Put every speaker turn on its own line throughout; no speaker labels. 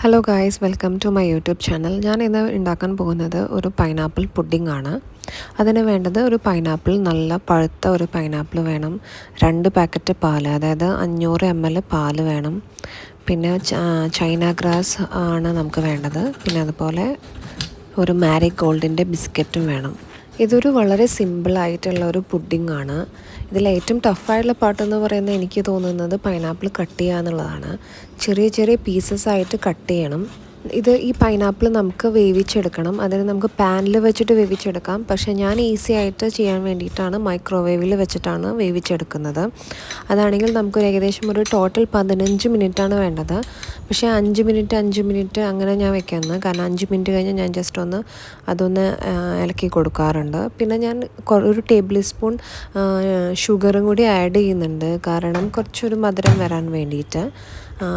Hello guys, welcome to my YouTube channel. ഞാൻ ഇന്ന് ഉണ്ടാക്കാൻ പോകുന്നത് ഒരു പൈനാപ്പിൾ പുഡിംഗ് ആണ്. അതിന് വേണ്ടത് ഒരു പൈനാപ്പിൾ, നല്ല പഴുത്ത ഒരു പൈനാപ്പിൾ വേണം. 2 പാക്കറ്റ് പാൽ, അതായത് 500 ml പാൽ വേണം. പിന്നെ ചൈന ഗ്രാസ് ആണ് നമുക്ക് വേണ്ടത്. പിന്നെ അതുപോലെ ഒരു മാരിഗോൾഡിൻ്റെ ബിസ്ക്കറ്റും വേണം. ഇതൊരു വളരെ സിമ്പിളായിട്ടുള്ള ഒരു പുഡിംഗ് ആണ്. ഇതിലേറ്റവും ടഫായിട്ടുള്ള പാട്ടെന്ന് പറയുന്നത് എനിക്ക് തോന്നുന്നത് പൈനാപ്പിൾ കട്ട് ചെയ്യുക എന്നുള്ളതാണ്. ചെറിയ ചെറിയ പീസസ് ആയിട്ട് കട്ട് ചെയ്യണം. ഈ പൈനാപ്പിൾ നമുക്ക് വേവിച്ചെടുക്കണം. അതിന് നമുക്ക് പാനിൽ വെച്ചിട്ട് വേവിച്ചെടുക്കാം. പക്ഷേ ഞാൻ ഈസി ആയിട്ട് ചെയ്യാൻ വേണ്ടിയിട്ടാണ് മൈക്രോവേവിൽ വെച്ചിട്ടാണ് വേവിച്ചെടുക്കുന്നത്. അതാണെങ്കിൽ നമുക്കൊരു ഏകദേശം ഒരു ടോട്ടൽ 15 മിനിറ്റാണ് വേണ്ടത്. പക്ഷേ 5 മിനിറ്റ് അങ്ങനെ ഞാൻ വെക്കുന്നത്. കാരണം 5 മിനിറ്റ് കഴിഞ്ഞ് ഞാൻ ജസ്റ്റ് അതൊന്ന് ഇളക്കി കൊടുക്കാറുണ്ട്. പിന്നെ ഞാൻ ഒരു ടേബിൾ സ്പൂൺ ഷുഗറും കൂടി ആഡ് ചെയ്യുന്നുണ്ട്, കാരണം കുറച്ചൊരു മധുരം വരാൻ വേണ്ടിയിട്ട്.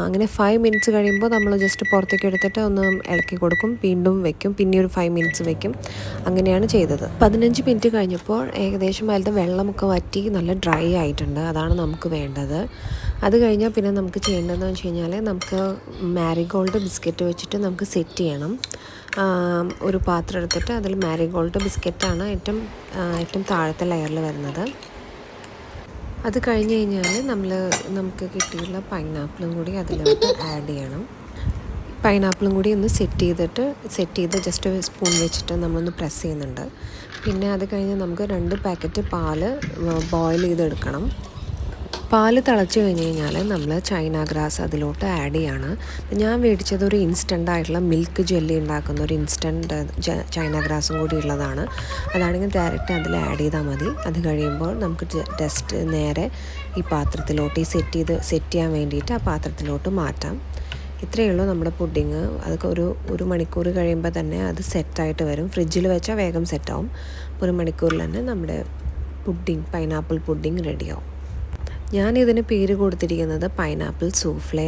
അങ്ങനെ 5 മിനിറ്റ്സ് കഴിയുമ്പോൾ നമ്മൾ ജസ്റ്റ് പുറത്തേക്ക് എടുത്തിട്ട് ഒന്ന് ഇളക്കി കൊടുക്കും, വീണ്ടും വെക്കും, പിന്നെ ഒരു 5 മിനിറ്റ്സ് വെക്കും. അങ്ങനെയാണ് ചെയ്തത്. 15 മിനിറ്റ് കഴിഞ്ഞപ്പോൾ ഏകദേശം അതിലത്തെ വെള്ളമൊക്കെ വറ്റി നല്ല ഡ്രൈ ആയിട്ടുണ്ട്. അതാണ് നമുക്ക് വേണ്ടത്. അത് കഴിഞ്ഞാൽ പിന്നെ നമുക്ക് ചെയ്യേണ്ടതെന്ന് വെച്ച് കഴിഞ്ഞാൽ, നമുക്ക് മാരിഗോൾഡ് ബിസ്ക്കറ്റ് വെച്ചിട്ട് നമുക്ക് സെറ്റ് ചെയ്യണം. ഒരു പാത്രം എടുത്തിട്ട് അതിൽ മാരിഗോൾഡ് ബിസ്ക്കറ്റാണ് ഏറ്റവും താഴത്തെ ലെയറിൽ വരുന്നത്. അത് കഴിഞ്ഞ് കഴിഞ്ഞാൽ നമുക്ക് കിട്ടിയുള്ള പൈനാപ്പിളും കൂടി അതിലോട്ട് ആഡ് ചെയ്യണം. പൈനാപ്പിളും കൂടി ഒന്ന് സെറ്റ് ചെയ്ത് ജസ്റ്റ് സ്പൂൺ വെച്ചിട്ട് നമ്മളൊന്ന് പ്രസ് ചെയ്യുന്നുണ്ട്. പിന്നെ അത് കഴിഞ്ഞ് നമുക്ക് 2 പാക്കറ്റ് പാല് ബോയിൽ ചെയ്തെടുക്കണം. പാല് തിളച്ച് കഴിഞ്ഞ് കഴിഞ്ഞാൽ നമ്മൾ ചൈന ഗ്രാസ് അതിലോട്ട് ആഡ് ചെയ്യാണ്. ഞാൻ മേടിച്ചത് ഒരു ഇൻസ്റ്റൻ്റ് ആയിട്ടുള്ള മിൽക്ക് ജെല്ലി ഉണ്ടാക്കുന്ന ഒരു ഇൻസ്റ്റൻറ്റ് ചൈന ഗ്രാസും കൂടി ഉള്ളതാണ്. അതാണെങ്കിൽ ഡയറക്റ്റ് അതിൽ ആഡ് ചെയ്താൽ മതി. അത് കഴിയുമ്പോൾ നമുക്ക് ജസ്റ്റ് നേരെ ഈ പാത്രത്തിലോട്ട് സെറ്റ് ചെയ്യാൻ വേണ്ടിയിട്ട് ആ പാത്രത്തിലോട്ട് മാറ്റാം. ഇത്രയേ ഉള്ളൂ നമ്മുടെ പുഡിങ്. അതൊക്കെ ഒരു മണിക്കൂർ കഴിയുമ്പോൾ തന്നെ അത് സെറ്റായിട്ട് വരും. ഫ്രിഡ്ജിൽ വെച്ചാൽ വേഗം സെറ്റാവും. 1 മണിക്കൂറിൽ തന്നെ നമ്മുടെ പൈനാപ്പിൾ പുഡിങ് റെഡിയാവും. ഞാനിതിന് പേര് കൊടുത്തിരിക്കുന്നത് പൈനാപ്പിൾ സൂഫ്ലേ.